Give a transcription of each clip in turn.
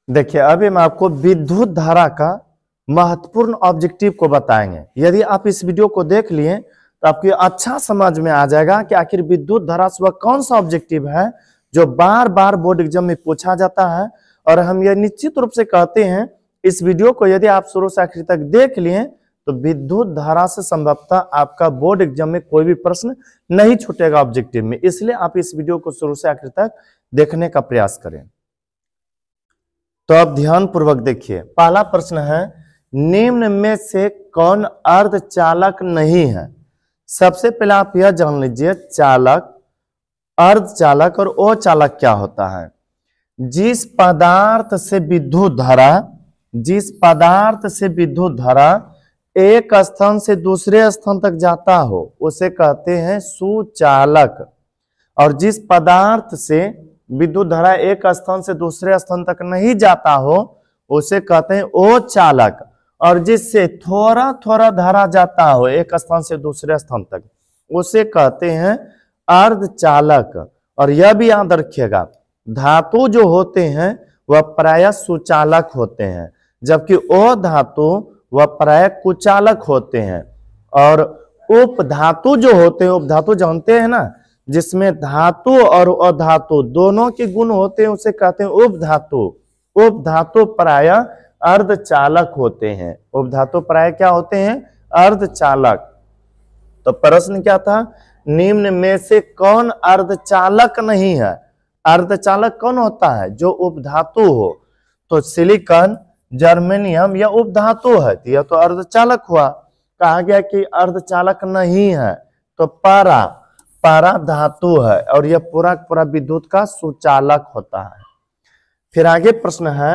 देखिए अभी हम आपको विद्युत धारा का महत्वपूर्ण ऑब्जेक्टिव को बताएंगे। यदि आप इस वीडियो को देख लिए तो आपको अच्छा समझ में आ जाएगा कि आखिर विद्युत धारा से वह कौन सा ऑब्जेक्टिव है जो बार बार बोर्ड एग्जाम में पूछा जाता है। और हम यह निश्चित रूप से कहते हैं इस वीडियो को यदि आप शुरू से आखिर तक देख लिए तो विद्युत धारा से संभवतः आपका बोर्ड एग्जाम में कोई भी प्रश्न नहीं छूटेगा ऑब्जेक्टिव में। इसलिए आप इस वीडियो को शुरू से आखिर तक देखने का प्रयास करें। तो अब ध्यान पूर्वक देखिए, पहला प्रश्न है निम्न में से कौन अर्धचालक नहीं है। सबसे पहले आप यह जान लीजिए चालक, अर्धचालक और अचालक क्या होता है। जिस पदार्थ से विद्युत धारा एक स्थान से दूसरे स्थान तक जाता हो उसे कहते हैं सुचालक। और जिस पदार्थ से विद्युत धारा एक स्थान से दूसरे स्थान तक नहीं जाता हो उसे कहते हैं अचालक। और जिससे थोड़ा थोड़ा धारा जाता हो एक स्थान से दूसरे स्थान तक उसे कहते हैं अर्धचालक। और यह भी याद रखिएगा धातु जो होते हैं वह प्रायः सुचालक होते हैं, जबकि अधातु वह प्रायः कुचालक होते हैं। और उपधातु जो होते हैं, उपधातु जानते हैं ना, जिसमें धातु और अधातु दोनों के गुण होते हैं उसे कहते हैं उपधातु। उपधातु प्रायः अर्धचालक होते हैं। उपधातु प्रायः क्या होते हैं? अर्धचालक। तो प्रश्न क्या था, निम्न में से कौन अर्धचालक नहीं है। अर्धचालक कौन होता है? जो उपधातु हो। तो सिलिकॉन, जर्मेनियम या उपधातु है तो यह तो अर्धचालक हुआ। कहा गया कि अर्धचालक नहीं है तो पारा धातु है और यह पूरा पूरा विद्युत का सुचालक होता है। फिर आगे प्रश्न है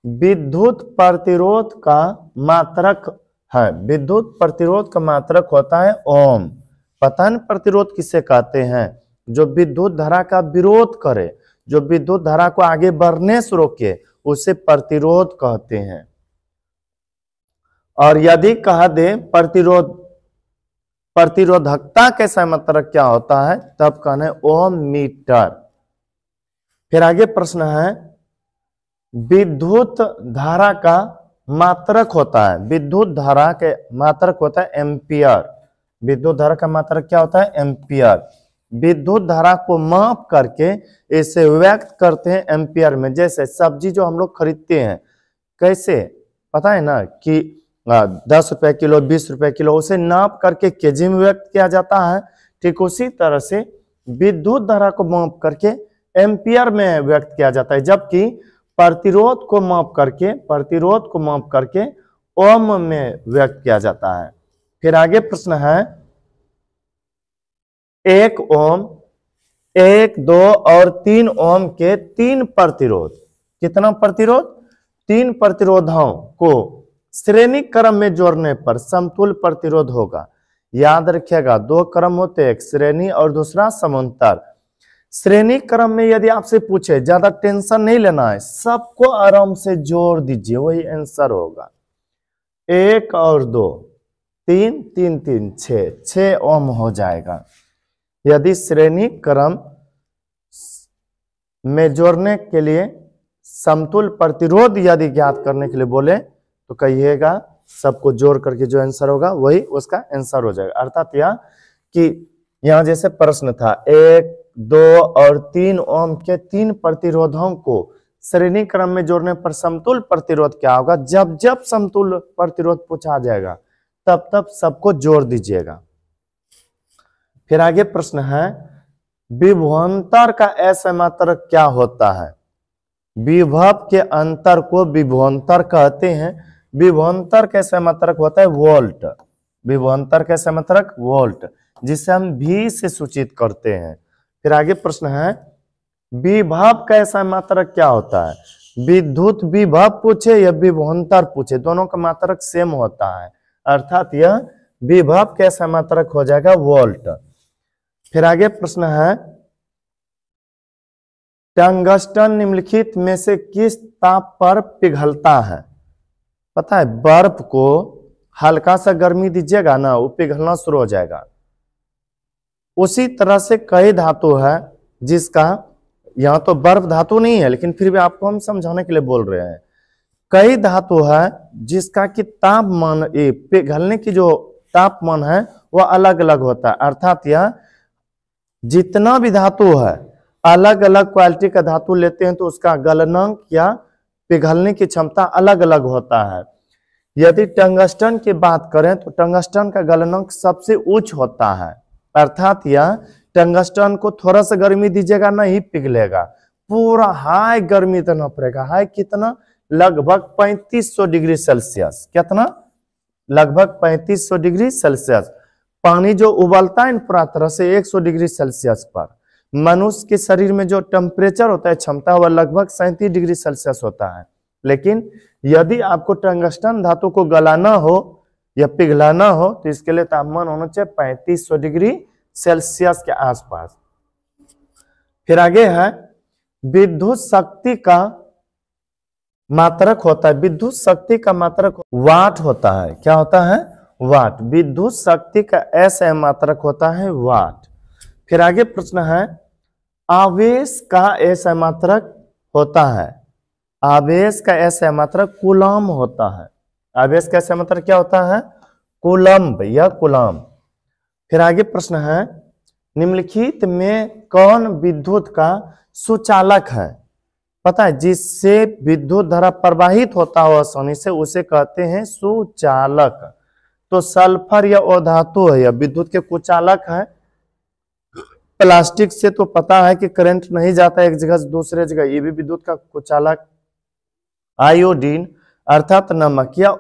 विद्युत प्रतिरोध का मात्रक है। विद्युत प्रतिरोध का मात्रक होता है ओम। पता है प्रतिरोध किसे कहते हैं? जो विद्युत धारा का विरोध करे, जो विद्युत धारा को आगे बढ़ने से रोके उसे प्रतिरोध कहते हैं। और यदि कह दे प्रतिरोधकता कैसा मात्रक क्या होता है तब कहना है ओम मीटर। फिर आगे प्रश्न है विद्युत धारा का मात्रक होता है। विद्युत धारा के मात्रक होता है एम्पियर। विद्युत धारा का मात्रक क्या होता है? एम्पियर। विद्युत धारा को माप करके इसे व्यक्त करते हैं एम्पियर में। जैसे सब्जी जो हम लोग खरीदते हैं कैसे पता है ना कि 10 रुपए किलो, 20 रुपए किलो, उसे नाप करके केजी में व्यक्त किया जाता है। ठीक उसी तरह से विद्युत धारा को माप करके एम्पियर में व्यक्त किया जाता है, जबकि प्रतिरोध को माप करके ओम में व्यक्त किया जाता है। फिर आगे प्रश्न है 1 ओम, 1, 2 और 3 ओम के 3 प्रतिरोध। कितना प्रतिरोध? 3 प्रतिरोधों को श्रेणी क्रम में जोड़ने पर समतुल्य प्रतिरोध होगा। याद रखिएगा 2 क्रम होते हैं, एक श्रेणी और दूसरा समांतर। श्रेणी क्रम में यदि आपसे पूछे ज्यादा टेंशन नहीं लेना है, सबको आराम से जोड़ दीजिए वही आंसर होगा। 1 और 2, 3, 3, 3, 6 ओम हो जाएगा। यदि श्रेणी क्रम में जोड़ने के लिए समतुल्य प्रतिरोध यदि ज्ञात करने के लिए बोले तो कहिएगा सबको जोड़ करके जो आंसर होगा वही उसका आंसर हो जाएगा। अर्थात यह कि यहां जैसे प्रश्न था 1, 2 और 3 ओम के 3 प्रतिरोधों को श्रेणी क्रम में जोड़ने पर समतुल्य प्रतिरोध क्या होगा। जब जब समतुल्य प्रतिरोध पूछा जाएगा तब तब सबको जोड़ दीजिएगा। फिर आगे प्रश्न है विभवांतर का ऐसा मात्रक क्या होता है। विभव के अंतर को विभवांतर कहते हैं। विभवांतर कैसा मात्रक होता है? वोल्ट। विभवांतर कैसा मात्रक? वोल्ट, जिसे हम V से सूचित करते हैं। फिर आगे प्रश्न है विभव कैसा मात्रक क्या होता है। विद्युत विभव पूछे या विभवांतर पूछे दोनों का मात्रक सेम होता है, अर्थात यह विभव कैसा मात्रक हो जाएगा? वोल्ट। फिर आगे प्रश्न है टंगस्टन निम्नलिखित में से किस ताप पर पिघलता है। पता है बर्फ को हल्का सा गर्मी दीजिएगा ना वो पिघलना शुरू हो जाएगा। उसी तरह से कई धातु है जिसका यहाँ तो बर्फ धातु नहीं है, लेकिन फिर भी आपको हम समझाने के लिए बोल रहे हैं। कई धातु है जिसका कि तापमान पिघलने की जो तापमान है वह अलग अलग होता है। अर्थात यह जितना भी धातु है अलग अलग क्वालिटी का धातु लेते हैं तो उसका गलनांक या पिघलने की क्षमता अलग अलग होता है। यदि टंगस्टन की बात करें तो टंगस्टन का गलनांक सबसे उच्च होता है। अर्थात यह टंगस्टन को थोड़ा सा गर्मी दीजिएगा नहीं पिघलेगा, पूरा हाई गर्मी देना पड़ेगा। हाई कितना? लगभग 3500 डिग्री सेल्सियस। कितना? लगभग 3500 डिग्री सेल्सियस। पानी जो उबलता है पूरा तरह से 100 डिग्री सेल्सियस पर। मनुष्य के शरीर में जो टेम्परेचर होता है क्षमता वह लगभग 37 डिग्री सेल्सियस होता है। लेकिन यदि आपको टंगस्टन धातु को गलाना हो या पिघलाना हो तो इसके लिए तापमान होना चाहिए 3500 डिग्री सेल्सियस के आसपास। फिर आगे है विद्युत शक्ति का मात्रक होता है। विद्युत शक्ति का मात्रक वाट होता है। क्या होता है? वाट। विद्युत शक्ति का ऐसा मात्रक होता है वाट। फिर आगे प्रश्न है आवेश का ऐसा मात्रक होता है। आवेश का ऐसा मात्रक कूलम होता है। आवेश का ऐसा मात्रक क्या होता है? कूलम्ब या कूलम। फिर आगे प्रश्न है निम्नलिखित में कौन विद्युत का सुचालक है? पता है जिससे विद्युत धारा प्रवाहित होता हो आसानी से उसे कहते हैं सुचालक। तो सल्फर या अधातु है, यह विद्युत के कुचालक है। प्लास्टिक से तो पता है कि करंट नहीं जाता एक जगह से दूसरे जगह, ये भी विद्युत का कुचालक। आयोडीन अर्थात नमक या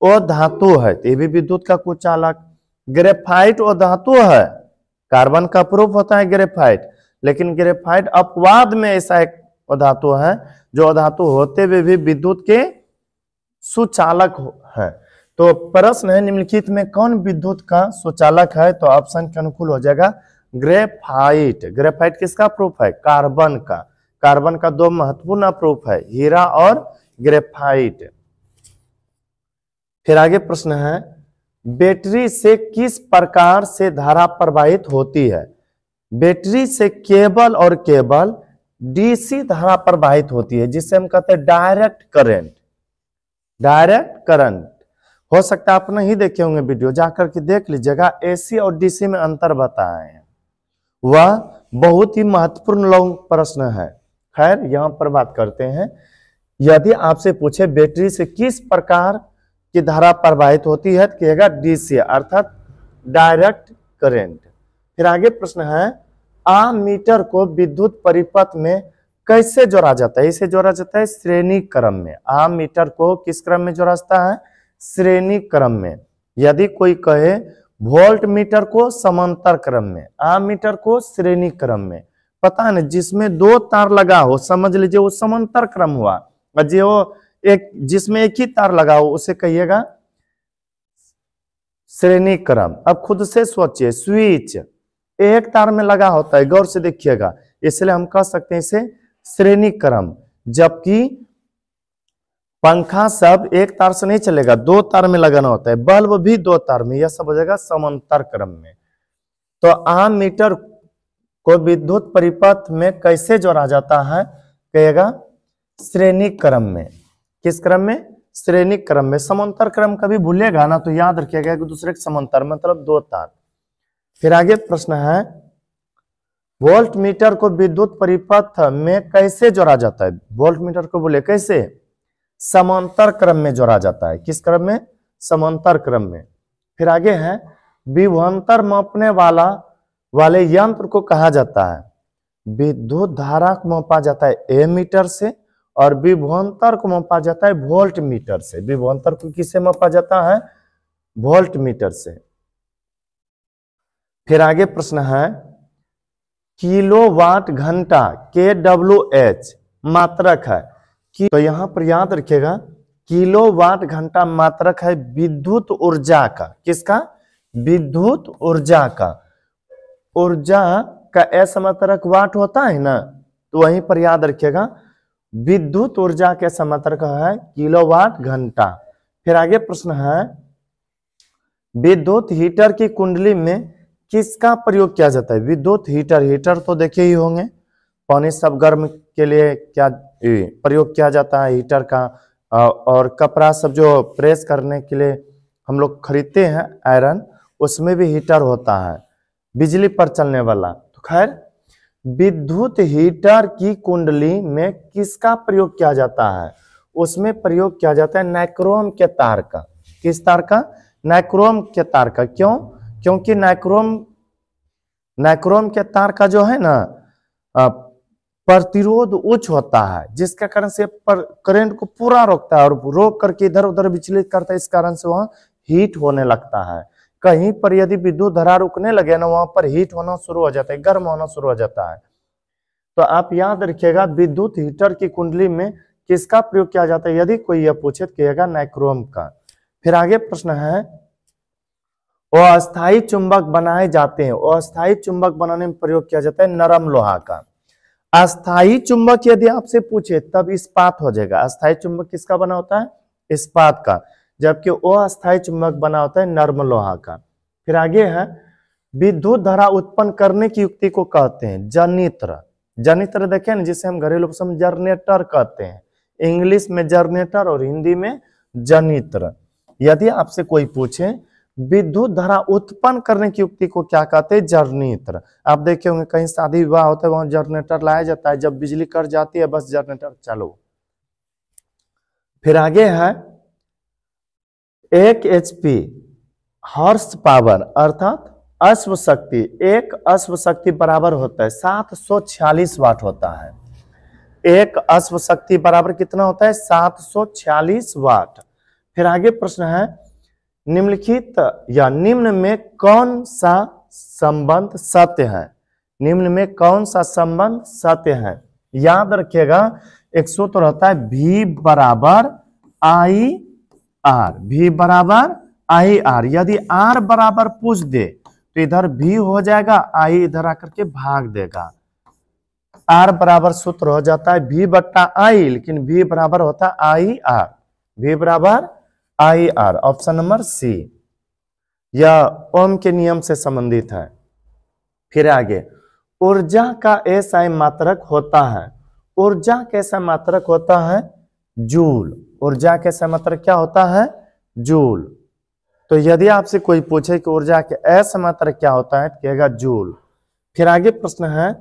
धातु है, ये भी विद्युत का कुचालक। ग्रेफाइट धातु है, कार्बन का प्रूफ होता है ग्रेफाइट, लेकिन ग्रेफाइट अपवाद में ऐसा एक धातु है जो धातु होते हुए भी विद्युत के सुचालक है। तो प्रश्न है निम्नलिखित में कौन विद्युत का सुचालक है? तो ऑप्शन के अनुकूल हो जाएगा ग्रेफाइट। ग्रेफाइट किसका प्रूफ है? कार्बन का। कार्बन का दो महत्वपूर्ण प्रूफ है, हीरा और ग्रेफाइट। फिर आगे प्रश्न है बैटरी से किस प्रकार से धारा प्रवाहित होती है? बैटरी से केबल और केबल डीसी धारा प्रवाहित होती है जिसे हम कहते हैं डायरेक्ट करंट। डायरेक्ट करंट हो सकता है आप नहीं देखे होंगे वीडियो, जाकर के देख लीजिएगा। एसी और डीसी में अंतर बताए हैं, वह बहुत ही महत्वपूर्ण लॉन्ग प्रश्न है। खैर यहां पर बात करते हैं, यदि आपसे पूछे बैटरी से किस प्रकार की धारा प्रवाहित होती है तो कहेगा डीसी अर्थात डायरेक्ट करंट। फिर आगे प्रश्न है आमीटर को विद्युत परिपथ में कैसे जोड़ा जाता है? इसे जोड़ा जाता है श्रेणी क्रम में। आमीटर को किस क्रम में जोड़ा जाता है? श्रेणी क्रम में। यदि कोई कहे वोल्ट मीटर को समांतर क्रम में, आमीटर को श्रेणी क्रम में। पता है ना, जिसमें दो तार लगा हो समझ लीजिए वो समांतर क्रम हुआ, और जो एक जिसमें एक ही तार लगा हो उसे कहिएगा श्रेणी क्रम। अब खुद से सोचिए, स्विच एक तार में लगा होता है, गौर से देखिएगा, इसलिए हम कह सकते हैं इसे श्रेणी क्रम। जबकि पंखा सब एक तार से नहीं चलेगा, दो तार में लगाना होता है, बल्ब भी दो तार में, यह सब हो जाएगा समांतर क्रम में। तो आमीटर को विद्युत परिपथ में कैसे जोड़ा जाता है? कहेगा श्रेणी क्रम में। किस क्रम में? श्रेणी क्रम में। समांतर क्रम कभी भूलेगा ना तो याद रखिएगा एक दूसरे के समांतर मतलब दो तार। फिर आगे प्रश्न है वोल्ट मीटर को विद्युत परिपथ में कैसे जोड़ा जाता है? वोल्ट मीटर को बोले कैसे? समांतर क्रम में जोड़ा जाता है। किस क्रम में? समांतर क्रम में। फिर आगे है विभवांतर मापने वाले यंत्र को कहा जाता है? विद्युत धारा को मापा जाता है एमीटर से और विभवांतर को मापा जाता है वोल्ट मीटर से। विभवांतर को किससे मापा जाता है? वोल्ट मीटर से। फिर आगे प्रश्न है किलोवाट घंटा KWH मात्रक है तो यहां पर याद रखिएगा किलोवाट घंटा मात्रक है विद्युत ऊर्जा का। किसका? विद्युत ऊर्जा का। ऊर्जा का ऐसा मात्रक वाट होता है ना, तो वहीं पर याद रखिएगा विद्युत ऊर्जा के ऐसा मात्रक है किलोवाट घंटा। फिर आगे प्रश्न है विद्युत हीटर की कुंडली में किसका प्रयोग किया जाता है? विद्युत हीटर तो देखे ही होंगे, पानी सब गर्म के लिए क्या प्रयोग किया जाता है, हीटर का। और कपड़ा सब जो प्रेस करने के लिए हम लोग खरीदते हैं आयरन, उसमें भी हीटर होता है बिजली पर चलने वाला। तो खैर, विद्युत हीटर की कुंडली में किसका प्रयोग किया जाता है? उसमें प्रयोग किया जाता है नाइक्रोम के तार का। किस तार का? नाइक्रोम के तार का। क्यों? क्योंकि नाइक्रोम के तार का जो है ना प्रतिरोध उच्च होता है, जिसके कारण से करंट को पूरा रोकता है और रोक करके इधर उधर विचलित करता है। इस कारण से वहां हीट होने लगता है। कहीं पर यदि विद्युत धारा रुकने लगे ना, वहां पर हीट होना शुरू हो जाता है, गर्म होना शुरू हो जाता है। तो आप याद रखिएगा, विद्युत हीटर की कुंडली में किसका प्रयोग किया जाता है? यदि कोई यह पूछे तो कहिएगा नाइक्रोम का। फिर आगे प्रश्न है, अस्थायी चुंबक बनाए जाते हैं। अस्थायी चुंबक बनाने में प्रयोग किया जाता है नरम लोहा का। अस्थायी चुंबक यदि आपसे पूछे तब इस्पात हो जाएगा। अस्थायी चुंबक किसका बना होता है? इस्पात का। जबकि अस्थायी चुंबक बना होता है नरम लोहा का। फिर आगे है, विद्युत धारा उत्पन्न करने की युक्ति को कहते हैं जनित्र। जनित्र देखें ना, जिसे हम घरेलू भाषा में जनरेटर कहते हैं। इंग्लिश में जनरेटर और हिंदी में जनित्र। यदि आपसे कोई पूछे विद्युत धारा उत्पन्न करने की युक्ति को क्या कहते हैं? जनित्र। आप देखे होंगे कहीं शादी विवाह होता है, वहां जनरेटर लाया जाता है, जब बिजली कट जाती है बस जनरेटर चालू। फिर आगे है, 1 HP हॉर्स पावर अर्थात अश्व शक्ति, एक अश्व शक्ति बराबर होता है 746 वाट होता है। एक अश्व शक्ति बराबर कितना होता है? 746 वाट। फिर आगे प्रश्न है, निम्नलिखित या निम्न में कौन सा संबंध सत्य है? निम्न में कौन सा संबंध सत्य है? याद रखिएगा, एक सूत्र होता है V बराबर आई आर। V बराबर आई आर। यदि R बराबर पूछ दे तो इधर V हो जाएगा, I इधर आकर के भाग देगा। R बराबर सूत्र हो जाता है V बट्टा I, लेकिन V बराबर होता है आई आर। V बराबर I R. Option number C, यह ओम के नियम से संबंधित है। फिर आगे, ऊर्जा का SI मात्रक होता है। ऊर्जा कैसा मात्रक होता है? जूल। ऊर्जा कैसा मात्रक क्या होता है? जूल। तो यदि आपसे कोई पूछे कि ऊर्जा के ऐसा मात्रक क्या होता है, तो कहेगा जूल। फिर आगे प्रश्न है,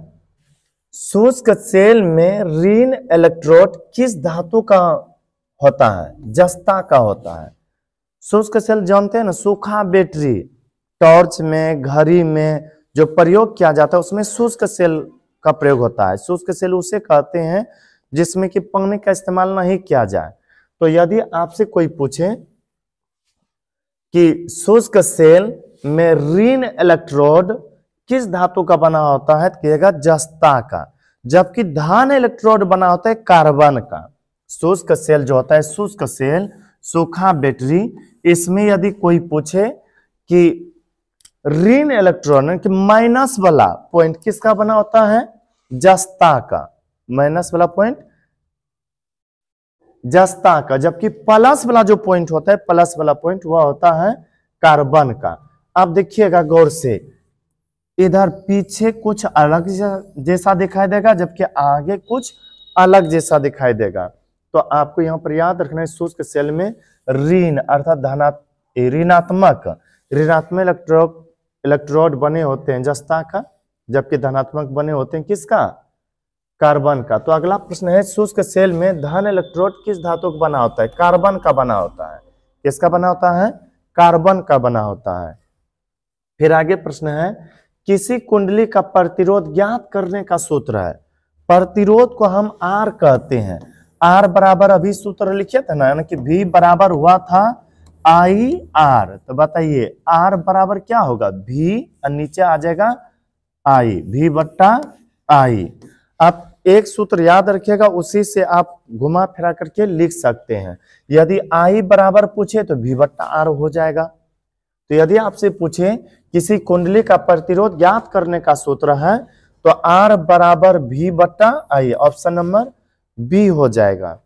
शुष्क सेल में ऋण इलेक्ट्रोड किस धातु का होता है? जस्ता का होता है। शुष्क सेल जानते हैं ना, सूखा बैटरी, टॉर्च में, घड़ी में जो प्रयोग किया जाता है उसमें शुष्क सेल का प्रयोग होता है। शुष्क सेल उसे कहते हैं जिसमें कि पानी का इस्तेमाल नहीं किया जाए। तो यदि आपसे कोई पूछे कि शुष्क सेल में ऋण इलेक्ट्रोड किस धातु का बना होता है, तो कहेगा जस्ता का। जबकि धन इलेक्ट्रोड बना होता है कार्बन का। शुष्क सेल जो होता है, शुष्क सेल, सूखा बैटरी, इसमें यदि कोई पूछे कि ऋण इलेक्ट्रॉन कि माइनस वाला पॉइंट किसका बना होता है? जस्ता का। माइनस वाला पॉइंट जस्ता का। जबकि प्लस वाला जो पॉइंट होता है, प्लस वाला पॉइंट वह होता है कार्बन का। अब देखिएगा गौर से, इधर पीछे कुछ अलग जैसा दिखाई देगा, जबकि आगे कुछ अलग जैसा दिखाई देगा। तो आपको यहाँ पर याद रखना है, शुष्क सेल में ऋण अर्थात ऋणात्मक इलेक्ट्रोड बने होते हैं जस्ता का, जबकि धनात्मक बने होते हैं किसका? कार्बन का। तो अगला प्रश्न है, शुष्क सेल में धन इलेक्ट्रोड किस धातु का बना होता है? कार्बन का बना होता है। किसका बना होता है? कार्बन का बना होता है। फिर आगे प्रश्न है, किसी कुंडली का प्रतिरोध ज्ञात करने का सूत्र है। प्रतिरोध को हम R कहते हैं। R बराबर अभी सूत्र लिखे थे ना, यानी कि V बराबर हुआ था आई आर। तो बताइए R बराबर क्या होगा? V और नीचे आ जाएगा I, V बट्टा I। आप एक सूत्र याद रखिएगा, उसी से आप घुमा फिरा करके लिख सकते हैं। यदि I बराबर पूछे तो V बट्टा R हो जाएगा। तो यदि आपसे पूछे किसी कुंडली का प्रतिरोध ज्ञात करने का सूत्र है, तो R बराबर V बट्टा I। ऑप्शन नंबर बी हो जाएगा।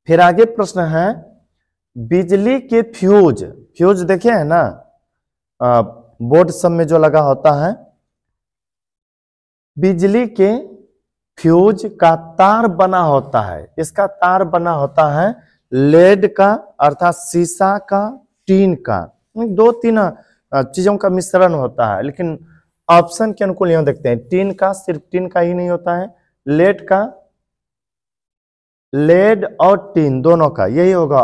फिर आगे प्रश्न है, बिजली के फ्यूज देखे हैं ना, बोर्ड सब में जो लगा होता है, बिजली के फ्यूज का तार बना होता है, इसका तार बना होता है लेड का अर्थात शीशा का, टीन का, दो तीन चीजों का मिश्रण होता है। लेकिन ऑप्शन के अनुकूल यहां देखते हैं, टीन का सिर्फ टीन का ही नहीं होता है, लेड का, लेड और टीन दोनों का, यही होगा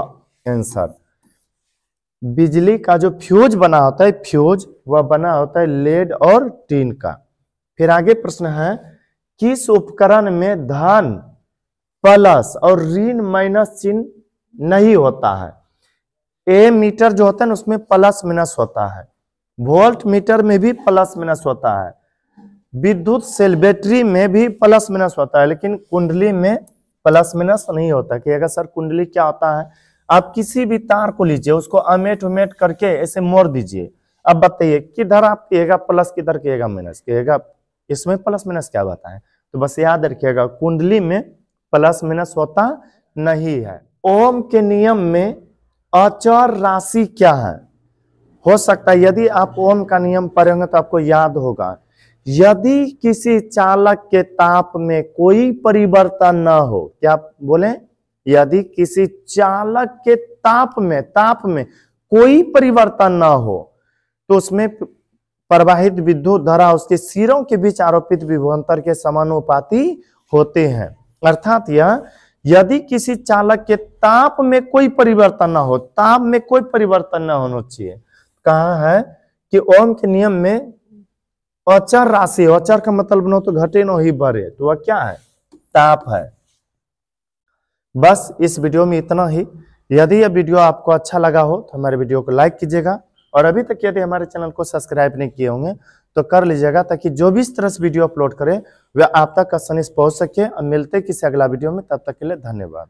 आंसर। बिजली का जो फ्यूज बना होता है, फ्यूज वह बना होता है लेड और टीन का। फिर आगे प्रश्न है, किस उपकरण में धन प्लस और ऋण माइनस चिन्ह नहीं होता है? ए मीटर जो होता है ना उसमें प्लस माइनस होता है, वोल्ट मीटर में भी प्लस माइनस होता है, विद्युत सेल बैटरी में भी प्लस माइनस होता है, लेकिन कुंडली में प्लस माइनस नहीं होता। कि अगर सर कुंडली क्या होता है, आप किसी भी तार को लीजिए, उसको अमेट उमेट करके ऐसे मोड़ दीजिए, अब बताइए किधर आप कहेगा प्लस किधर कहेगा माइनस, कहेगा इसमें प्लस माइनस क्या बताएं। तो बस याद रखिएगा कुंडली में प्लस माइनस होता नहीं है। ओम के नियम में अचर राशि क्या है? हो सकता है यदि आप ओम का नियम पढ़े होंगे तो आपको याद होगा, यदि किसी चालक के ताप में कोई परिवर्तन न हो, क्या बोले, यदि किसी चालक के ताप में कोई परिवर्तन न हो तो उसमें प्रवाहित विद्युत धारा उसके सिरों के बीच आरोपित विभवांतर के समानुपाती होते हैं। अर्थात यह, यदि किसी चालक के ताप में कोई परिवर्तन ना हो, ताप में कोई परिवर्तन ना होना चाहिए। कहा है कि ओम के नियम में अचर राशि, अचर का मतलब न तो घटे न ही बढ़े, तो वह क्या है, ताप है। बस इस वीडियो में इतना ही। यदि यह वीडियो आपको अच्छा लगा हो तो हमारे वीडियो को लाइक कीजिएगा, और अभी तक यदि हमारे चैनल को सब्सक्राइब नहीं किए होंगे तो कर लीजिएगा, ताकि जो भी इस तरह से वीडियो अपलोड करें वह आप तक आसानी से पहुंच सके। और मिलते किसी अगला वीडियो में, तब तक के लिए धन्यवाद।